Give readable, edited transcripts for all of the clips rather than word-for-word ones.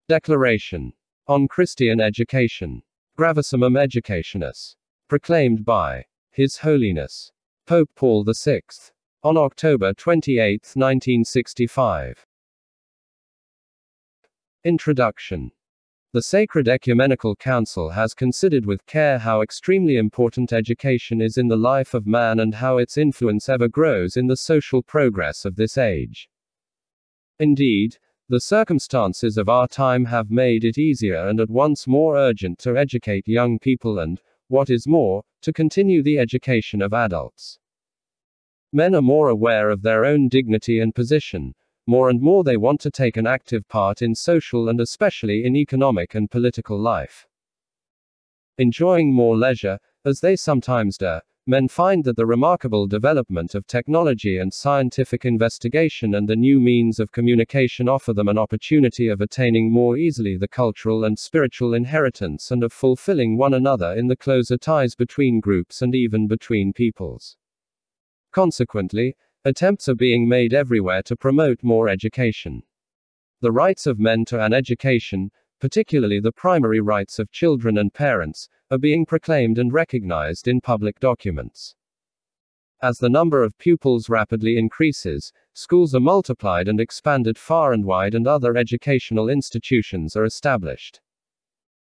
Declaration on Christian Education. Gravissimum Educationis. Proclaimed by His Holiness Pope Paul VI. On October 28, 1965. Introduction. The Sacred Ecumenical Council has considered with care how extremely important education is in the life of man and how its influence ever grows in the social progress of this age. Indeed, the circumstances of our time have made it easier and at once more urgent to educate young people and, what is more, to continue the education of adults. Men are more aware of their own dignity and position. More and more they want to take an active part in social and especially in economic and political life. Enjoying more leisure, as they sometimes do, men find that the remarkable development of technology and scientific investigation and the new means of communication offer them an opportunity of attaining more easily the cultural and spiritual inheritance and of fulfilling one another in the closer ties between groups and even between peoples. Consequently, attempts are being made everywhere to promote more education. The rights of men to an education, particularly the primary rights of children and parents, are being proclaimed and recognized in public documents. As the number of pupils rapidly increases, schools are multiplied and expanded far and wide and other educational institutions are established.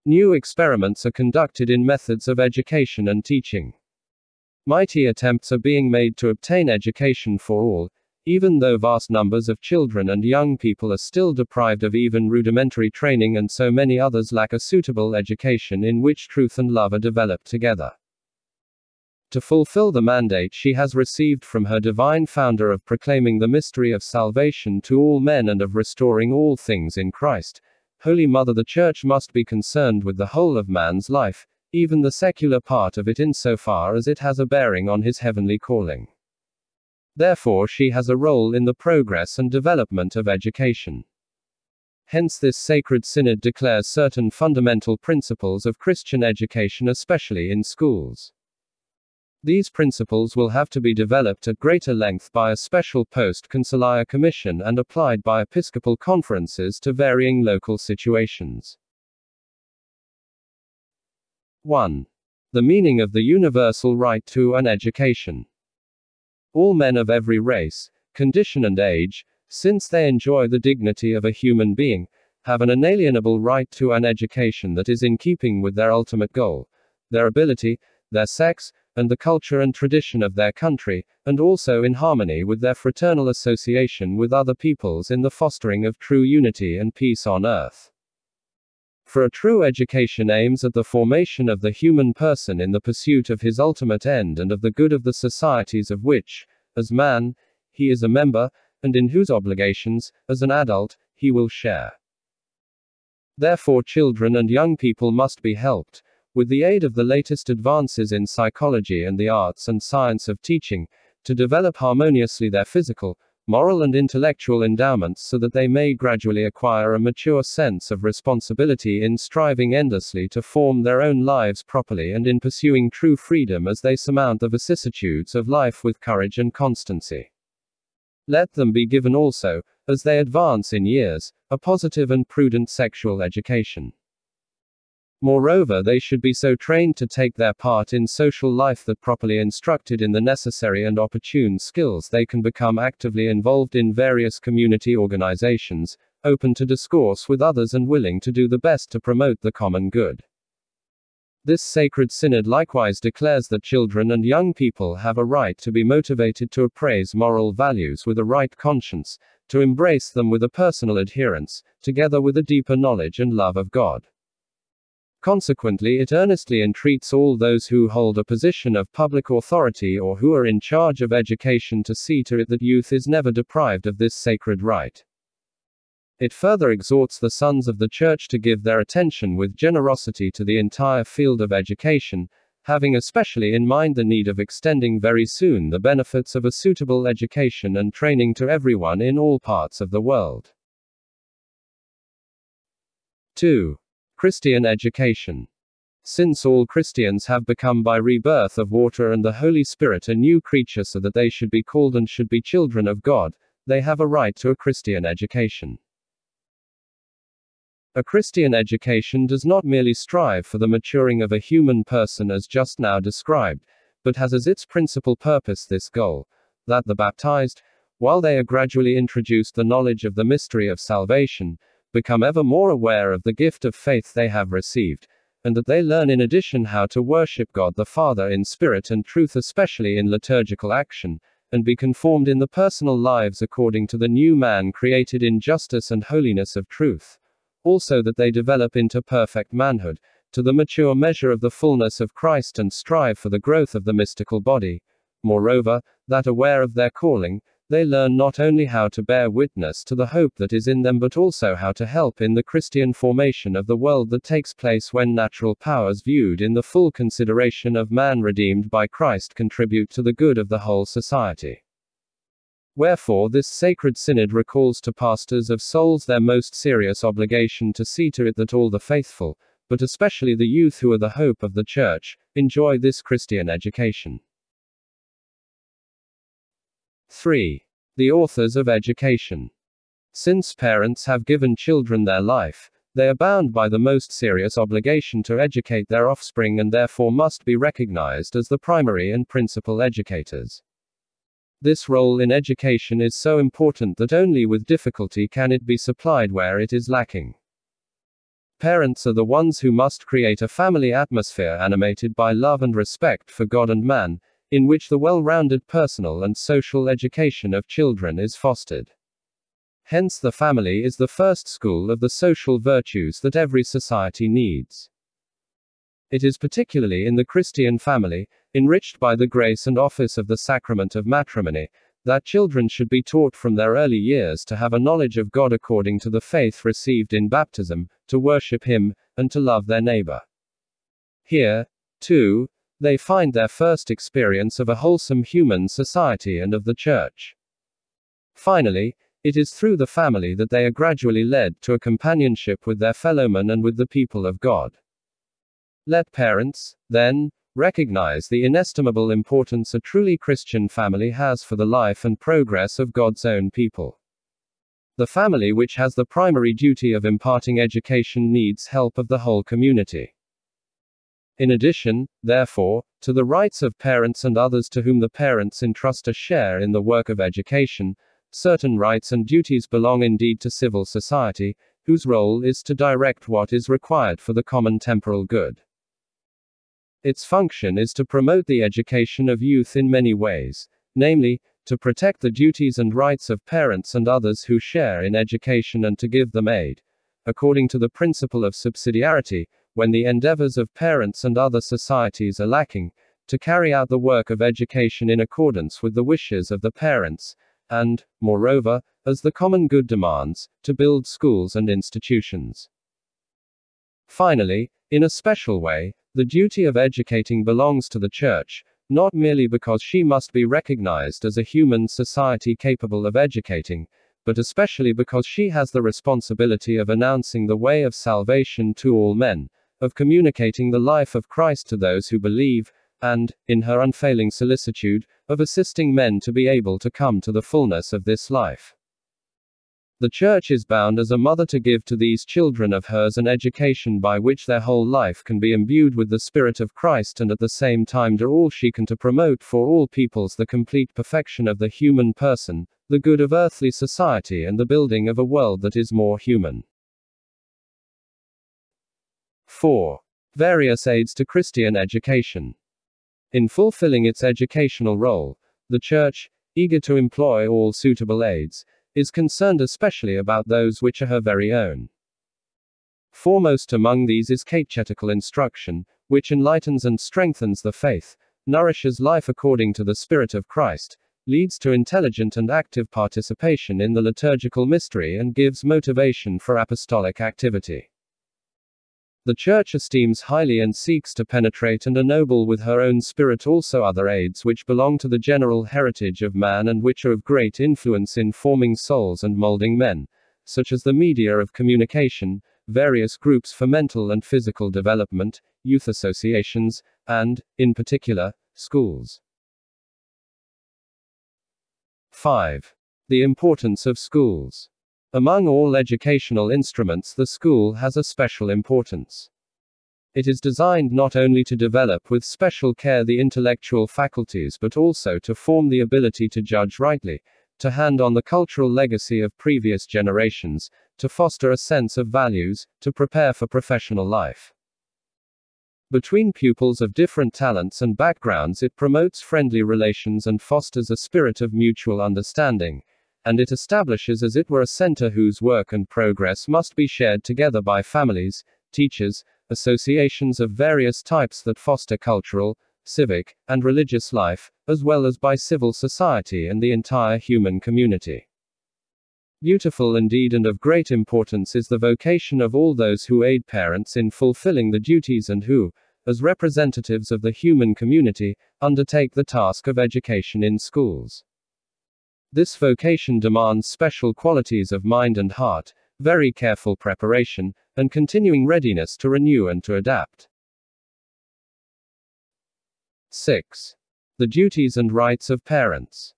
New experiments are conducted in methods of education and teaching. Mighty attempts are being made to obtain education for all, even though vast numbers of children and young people are still deprived of even rudimentary training and so many others lack a suitable education in which truth and love are developed together. To fulfill the mandate she has received from her divine founder of proclaiming the mystery of salvation to all men and of restoring all things in Christ, Holy Mother the Church must be concerned with the whole of man's life, even the secular part of it insofar as it has a bearing on his heavenly calling. Therefore she has a role in the progress and development of education. Hence this sacred synod declares certain fundamental principles of Christian education especially in schools. These principles will have to be developed at greater length by a special post-conciliar commission and applied by episcopal conferences to varying local situations. 1. The meaning of the universal right to an education. All men of every race, condition and age, since they enjoy the dignity of a human being, have an inalienable right to an education that is in keeping with their ultimate goal, their ability, their sex, and the culture and tradition of their country, and also in harmony with their fraternal association with other peoples in the fostering of true unity and peace on earth. For a true education aims at the formation of the human person in the pursuit of his ultimate end and of the good of the societies of which, as man, he is a member, and in whose obligations, as an adult, he will share. Therefore children and young people must be helped, with the aid of the latest advances in psychology and the arts and science of teaching, to develop harmoniously their physical, moral and intellectual endowments so that they may gradually acquire a mature sense of responsibility in striving endlessly to form their own lives properly and in pursuing true freedom as they surmount the vicissitudes of life with courage and constancy. Let them be given also, as they advance in years, a positive and prudent sexual education. Moreover, they should be so trained to take their part in social life that properly instructed in the necessary and opportune skills they can become actively involved in various community organizations, open to discourse with others and willing to do the best to promote the common good. This sacred synod likewise declares that children and young people have a right to be motivated to appraise moral values with a right conscience, to embrace them with a personal adherence, together with a deeper knowledge and love of God. Consequently, it earnestly entreats all those who hold a position of public authority or who are in charge of education to see to it that youth is never deprived of this sacred right. It further exhorts the sons of the Church to give their attention with generosity to the entire field of education, having especially in mind the need of extending very soon the benefits of a suitable education and training to everyone in all parts of the world. 2. Christian education. Since all Christians have become by rebirth of water and the Holy Spirit a new creature so that they should be called and should be children of God, they have a right to a Christian education. A Christian education does not merely strive for the maturing of a human person as just now described, but has as its principal purpose this goal, that the baptized, while they are gradually introduced the knowledge of the mystery of salvation, become ever more aware of the gift of faith they have received, and that they learn in addition how to worship God the Father in spirit and truth, especially in liturgical action, and be conformed in the personal lives according to the new man created in justice and holiness of truth. Also that they develop into perfect manhood, to the mature measure of the fullness of Christ, and strive for the growth of the mystical body. Moreover, that aware of their calling, they learn not only how to bear witness to the hope that is in them, but also how to help in the Christian formation of the world that takes place when natural powers viewed in the full consideration of man redeemed by Christ contribute to the good of the whole society. Wherefore this sacred synod recalls to pastors of souls their most serious obligation to see to it that all the faithful, but especially the youth who are the hope of the Church, enjoy this Christian education. 3. The authors of education. Since parents have given children their life, they are bound by the most serious obligation to educate their offspring, and therefore must be recognized as the primary and principal educators. This role in education is so important that only with difficulty can it be supplied where it is lacking. Parents are the ones who must create a family atmosphere animated by love and respect for God and man, in which the well-rounded personal and social education of children is fostered. Hence the family is the first school of the social virtues that every society needs. It is particularly in the Christian family, enriched by the grace and office of the sacrament of matrimony, that children should be taught from their early years to have a knowledge of God according to the faith received in baptism, to worship Him, and to love their neighbor. Here, too, they find their first experience of a wholesome human society and of the Church. Finally, it is through the family that they are gradually led to a companionship with their fellowmen and with the people of God. Let parents, then, recognize the inestimable importance a truly Christian family has for the life and progress of God's own people. The family which has the primary duty of imparting education needs help of the whole community. In addition, therefore, to the rights of parents and others to whom the parents entrust a share in the work of education, certain rights and duties belong indeed to civil society, whose role is to direct what is required for the common temporal good. Its function is to promote the education of youth in many ways, namely, to protect the duties and rights of parents and others who share in education, and to give them aid, according to the principle of subsidiarity, when the endeavors of parents and other societies are lacking, to carry out the work of education in accordance with the wishes of the parents, and, moreover, as the common good demands, to build schools and institutions. Finally, in a special way, the duty of educating belongs to the Church, not merely because she must be recognized as a human society capable of educating, but especially because she has the responsibility of announcing the way of salvation to all men, of communicating the life of Christ to those who believe, and, in her unfailing solicitude, of assisting men to be able to come to the fullness of this life. The Church is bound as a mother to give to these children of hers an education by which their whole life can be imbued with the Spirit of Christ, and at the same time do all she can to promote for all peoples the complete perfection of the human person, the good of earthly society, and the building of a world that is more human. 4. Various aids to Christian education. In fulfilling its educational role, the Church, eager to employ all suitable aids, is concerned especially about those which are her very own. Foremost among these is catechetical instruction, which enlightens and strengthens the faith, nourishes life according to the Spirit of Christ, leads to intelligent and active participation in the liturgical mystery, and gives motivation for apostolic activity. The Church esteems highly and seeks to penetrate and ennoble with her own spirit also other aids which belong to the general heritage of man, and which are of great influence in forming souls and molding men, such as the media of communication, various groups for mental and physical development, youth associations, and, in particular, schools. 5. The importance of schools. Among all educational instruments, the school has a special importance. It is designed not only to develop with special care the intellectual faculties but also to form the ability to judge rightly, to hand on the cultural legacy of previous generations, to foster a sense of values, to prepare for professional life. Between pupils of different talents and backgrounds, it promotes friendly relations and fosters a spirit of mutual understanding, and it establishes as it were a center whose work and progress must be shared together by families, teachers, associations of various types that foster cultural, civic, and religious life, as well as by civil society and the entire human community. Beautiful indeed and of great importance is the vocation of all those who aid parents in fulfilling the duties and who, as representatives of the human community, undertake the task of education in schools. This vocation demands special qualities of mind and heart, very careful preparation, and continuing readiness to renew and to adapt. 6. The duties and rights of parents.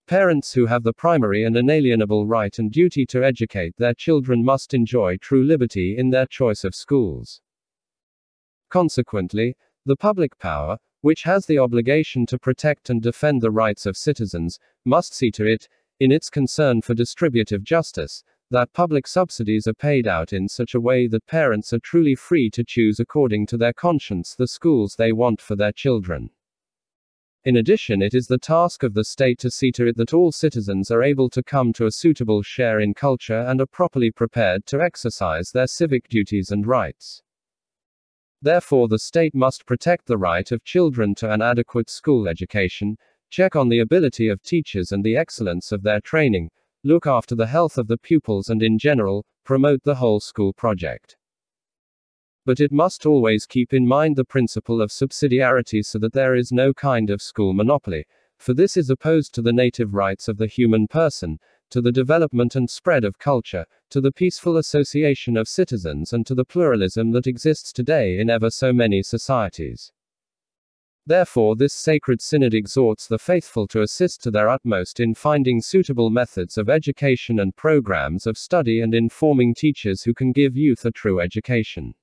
Parents who have the primary and inalienable right and duty to educate their children must enjoy true liberty in their choice of schools. Consequently, the public power, which has the obligation to protect and defend the rights of citizens, must see to it, in its concern for distributive justice, that public subsidies are paid out in such a way that parents are truly free to choose according to their conscience the schools they want for their children. In addition, it is the task of the state to see to it that all citizens are able to come to a suitable share in culture and are properly prepared to exercise their civic duties and rights. Therefore, the state must protect the right of children to an adequate school education, check on the ability of teachers and the excellence of their training, look after the health of the pupils and in general, promote the whole school project. But it must always keep in mind the principle of subsidiarity so that there is no kind of school monopoly, for this is opposed to the native rights of the human person, to the development and spread of culture, to the peaceful association of citizens and to the pluralism that exists today in ever so many societies. Therefore, this sacred synod exhorts the faithful to assist to their utmost in finding suitable methods of education and programs of study and in forming teachers who can give youth a true education.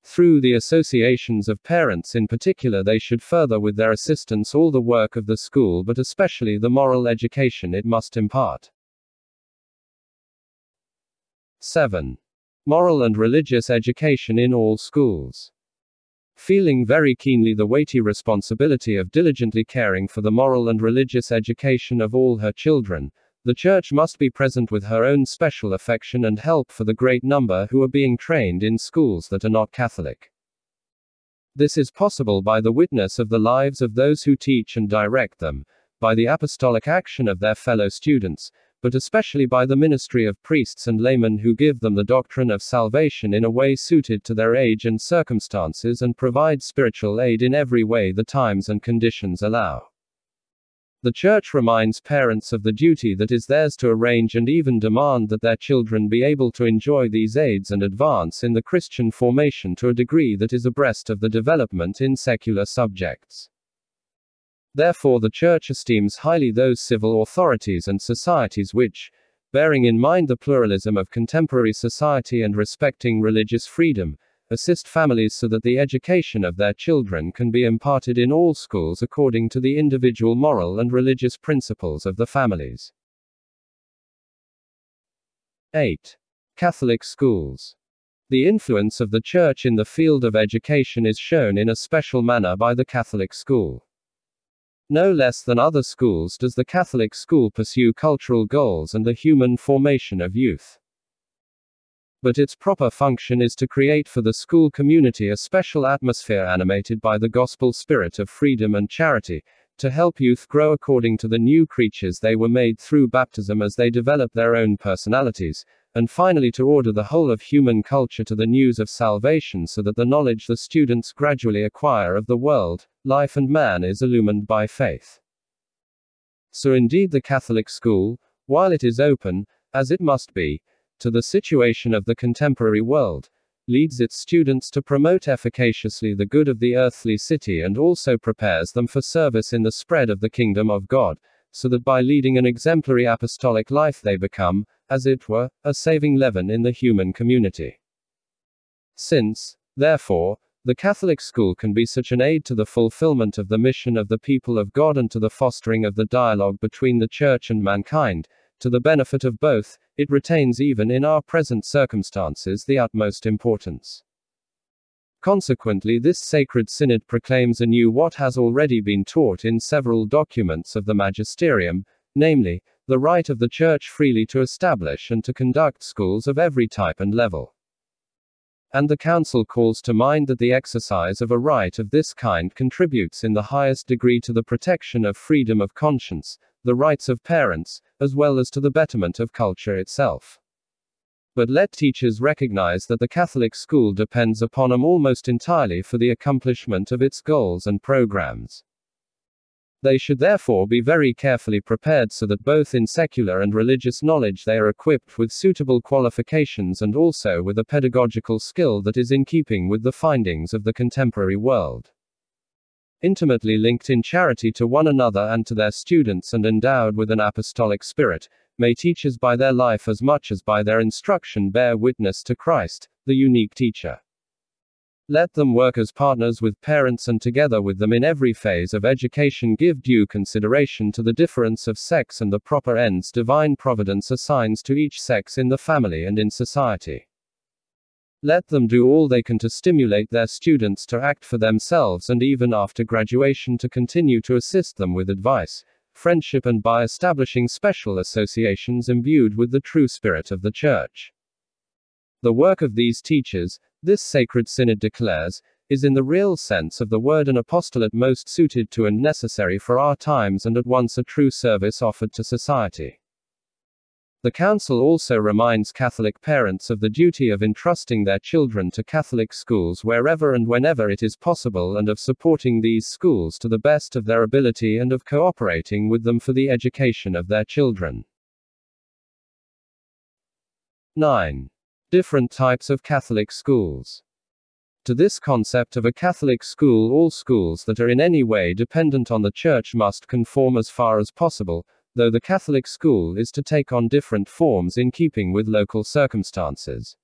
Through the associations of parents in particular, they should further with their assistance all the work of the school, but especially the moral education it must impart. 7. Moral and religious education in all schools. Feeling very keenly the weighty responsibility of diligently caring for the moral and religious education of all her children, the Church must be present with her own special affection and help for the great number who are being trained in schools that are not Catholic. This is possible by the witness of the lives of those who teach and direct them, by the apostolic action of their fellow students, but especially by the ministry of priests and laymen who give them the doctrine of salvation in a way suited to their age and circumstances and provide spiritual aid in every way the times and conditions allow. The Church reminds parents of the duty that is theirs to arrange and even demand that their children be able to enjoy these aids and advance in the Christian formation to a degree that is abreast of the development in secular subjects. Therefore, the Church esteems highly those civil authorities and societies which, bearing in mind the pluralism of contemporary society and respecting religious freedom, assist families so that the education of their children can be imparted in all schools according to the individual moral and religious principles of the families. 8. Catholic schools. The influence of the Church in the field of education is shown in a special manner by the Catholic school. No less than other schools does the Catholic school pursue cultural goals and the human formation of youth. But its proper function is to create for the school community a special atmosphere animated by the gospel spirit of freedom and charity, to help youth grow according to the new creatures they were made through baptism as they develop their own personalities, and finally to order the whole of human culture to the news of salvation so that the knowledge the students gradually acquire of the world, life and man is illumined by faith. So indeed the Catholic school, while it is open, as it must be, to the situation of the contemporary world, leads its students to promote efficaciously the good of the earthly city and also prepares them for service in the spread of the kingdom of God, so that by leading an exemplary apostolic life they become, as it were, a saving leaven in the human community. Since, therefore, the Catholic school can be such an aid to the fulfillment of the mission of the people of God and to the fostering of the dialogue between the Church and mankind, to the benefit of both, it retains even in our present circumstances the utmost importance. Consequently, this sacred synod proclaims anew what has already been taught in several documents of the magisterium, namely, the right of the Church freely to establish and to conduct schools of every type and level. And the Council calls to mind that the exercise of a right of this kind contributes in the highest degree to the protection of freedom of conscience, the rights of parents, as well as to the betterment of culture itself. But let teachers recognize that the Catholic school depends upon them almost entirely for the accomplishment of its goals and programs. They should therefore be very carefully prepared so that both in secular and religious knowledge they are equipped with suitable qualifications and also with a pedagogical skill that is in keeping with the findings of the contemporary world. Intimately linked in charity to one another and to their students and endowed with an apostolic spirit, may teachers by their life as much as by their instruction bear witness to Christ, the unique teacher. Let them work as partners with parents and together with them in every phase of education give due consideration to the difference of sex and the proper ends divine providence assigns to each sex in the family and in society. Let them do all they can to stimulate their students to act for themselves and even after graduation to continue to assist them with advice, friendship and by establishing special associations imbued with the true spirit of the Church. The work of these teachers, this sacred synod declares, is in the real sense of the word an apostolate most suited to and necessary for our times and at once a true service offered to society. The Council also reminds Catholic parents of the duty of entrusting their children to Catholic schools wherever and whenever it is possible and of supporting these schools to the best of their ability and of cooperating with them for the education of their children. 9. Different types of Catholic schools. To this concept of a Catholic school, all schools that are in any way dependent on the Church must conform as far as possible, though the Catholic school is to take on different forms in keeping with local circumstances.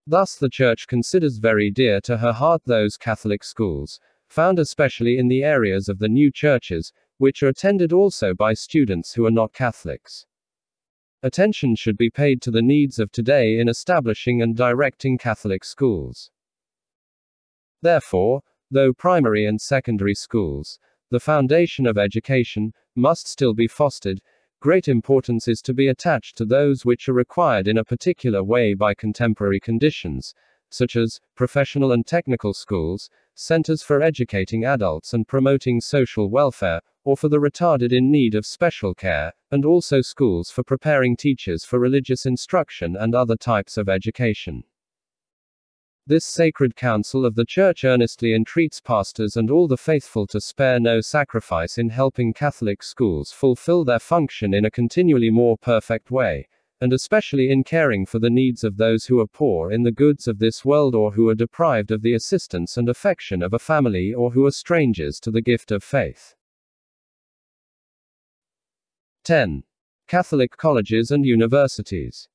Thus the Church considers very dear to her heart those Catholic schools, found especially in the areas of the new churches, which are attended also by students who are not Catholics. Attention should be paid to the needs of today in establishing and directing Catholic schools. Therefore, though primary and secondary schools, the foundation of education, must still be fostered, great importance is to be attached to those which are required in a particular way by contemporary conditions, such as professional and technical schools, centers for educating adults and promoting social welfare, or for the retarded in need of special care, and also schools for preparing teachers for religious instruction and other types of education. This sacred council of the Church earnestly entreats pastors and all the faithful to spare no sacrifice in helping Catholic schools fulfill their function in a continually more perfect way, and especially in caring for the needs of those who are poor in the goods of this world or who are deprived of the assistance and affection of a family or who are strangers to the gift of faith. 10. Catholic colleges and universities.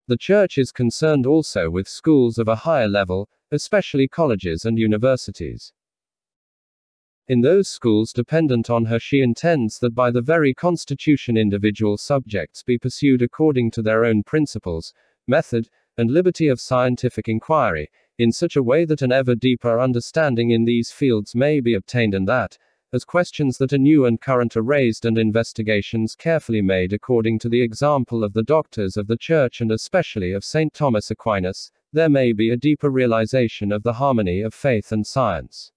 The Church is concerned also with schools of a higher level, especially colleges and universities. In those schools dependent on her, she intends that by the very constitution individual subjects be pursued according to their own principles, method, and liberty of scientific inquiry, in such a way that an ever deeper understanding in these fields may be obtained and that, as questions that are new and current are raised and investigations carefully made according to the example of the doctors of the Church and especially of St. Thomas Aquinas, there may be a deeper realization of the harmony of faith and science.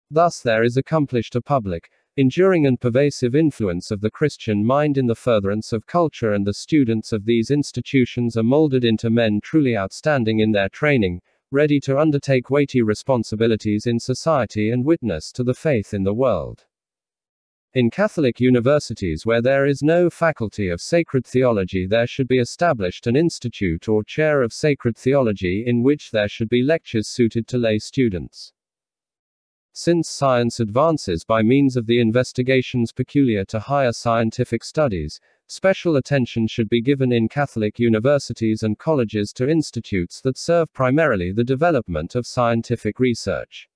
Thus there is accomplished a public, enduring and pervasive influence of the Christian mind in the furtherance of culture, and the students of these institutions are molded into men truly outstanding in their training, ready to undertake weighty responsibilities in society and witness to the faith in the world. In Catholic universities where there is no faculty of sacred theology, there should be established an institute or chair of sacred theology in which there should be lectures suited to lay students. Since science advances by means of the investigations peculiar to higher scientific studies, special attention should be given in Catholic universities and colleges to institutes that serve primarily the development of scientific research.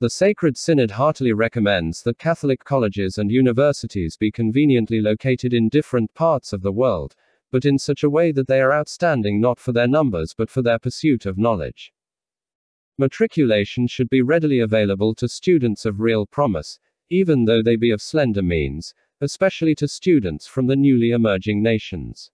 The Sacred Synod heartily recommends that Catholic colleges and universities be conveniently located in different parts of the world, but in such a way that they are outstanding not for their numbers but for their pursuit of knowledge. Matriculation should be readily available to students of real promise, even though they be of slender means, especially to students from the newly emerging nations.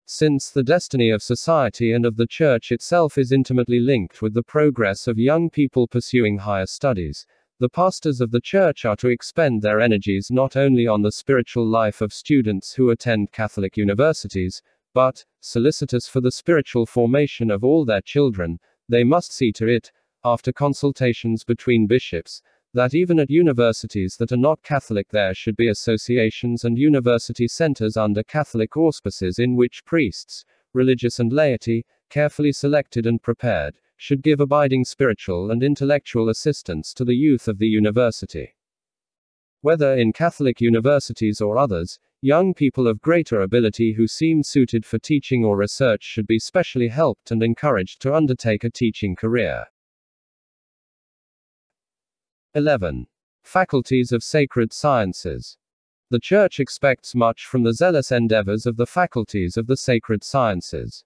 Since the destiny of society and of the Church itself is intimately linked with the progress of young people pursuing higher studies, the pastors of the Church are to expend their energies not only on the spiritual life of students who attend Catholic universities, but, solicitous for the spiritual formation of all their children, they must see to it, after consultations between bishops, that even at universities that are not Catholic there should be associations and university centers under Catholic auspices in which priests, religious and laity, carefully selected and prepared, should give abiding spiritual and intellectual assistance to the youth of the university. Whether in Catholic universities or others, young people of greater ability who seem suited for teaching or research should be specially helped and encouraged to undertake a teaching career. 11. Faculties of Sacred Sciences. The Church expects much from the zealous endeavors of the faculties of the sacred sciences.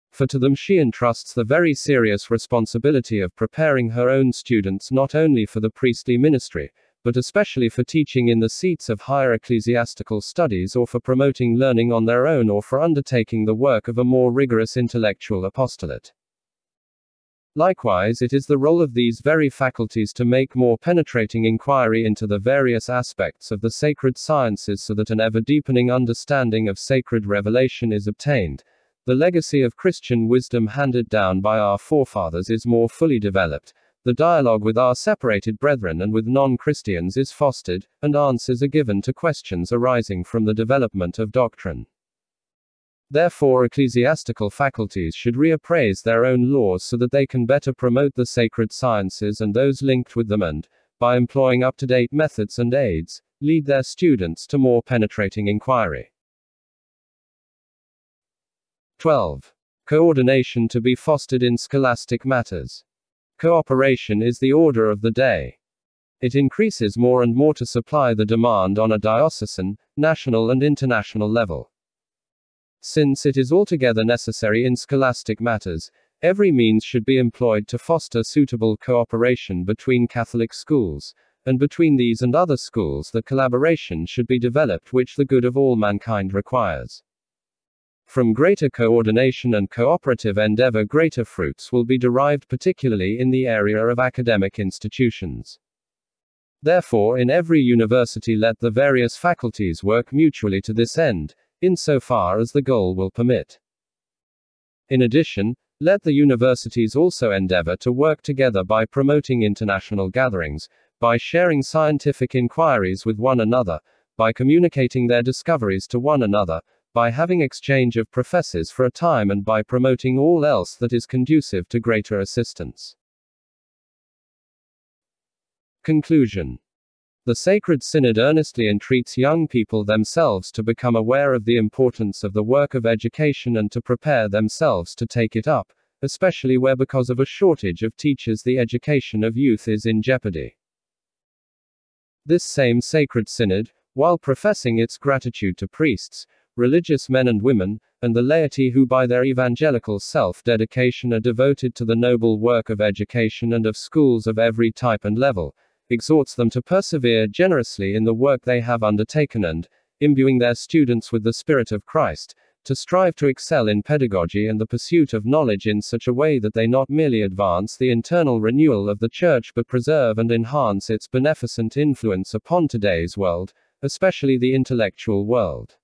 For to them she entrusts the very serious responsibility of preparing her own students not only for the priestly ministry, but especially for teaching in the seats of higher ecclesiastical studies or for promoting learning on their own or for undertaking the work of a more rigorous intellectual apostolate. Likewise, it is the role of these very faculties to make more penetrating inquiry into the various aspects of the sacred sciences so that an ever-deepening understanding of sacred revelation is obtained. The legacy of Christian wisdom handed down by our forefathers is more fully developed, the dialogue with our separated brethren and with non-Christians is fostered, and answers are given to questions arising from the development of doctrine. Therefore, ecclesiastical faculties should reappraise their own laws so that they can better promote the sacred sciences and those linked with them and, by employing up-to-date methods and aids, lead their students to more penetrating inquiry. 12. Coordination to be fostered in scholastic matters. Cooperation is the order of the day. It increases more and more to supply the demand on a diocesan, national and international level. Since it is altogether necessary in scholastic matters, every means should be employed to foster suitable cooperation between Catholic schools, and between these and other schools that collaboration should be developed which the good of all mankind requires. From greater coordination and cooperative endeavor greater fruits will be derived particularly in the area of academic institutions. Therefore in every university let the various faculties work mutually to this end, insofar as the goal will permit. In addition, let the universities also endeavor to work together by promoting international gatherings, by sharing scientific inquiries with one another, by communicating their discoveries to one another, by having exchange of professors for a time and by promoting all else that is conducive to greater assistance. Conclusion. The Sacred Synod earnestly entreats young people themselves to become aware of the importance of the work of education and to prepare themselves to take it up, especially where because of a shortage of teachers the education of youth is in jeopardy. This same Sacred Synod, while professing its gratitude to priests, religious men and women, and the laity who by their evangelical self-dedication are devoted to the noble work of education and of schools of every type and level, exhorts them to persevere generously in the work they have undertaken and, imbuing their students with the Spirit of Christ, to strive to excel in pedagogy and the pursuit of knowledge in such a way that they not merely advance the internal renewal of the Church but preserve and enhance its beneficent influence upon today's world, especially the intellectual world.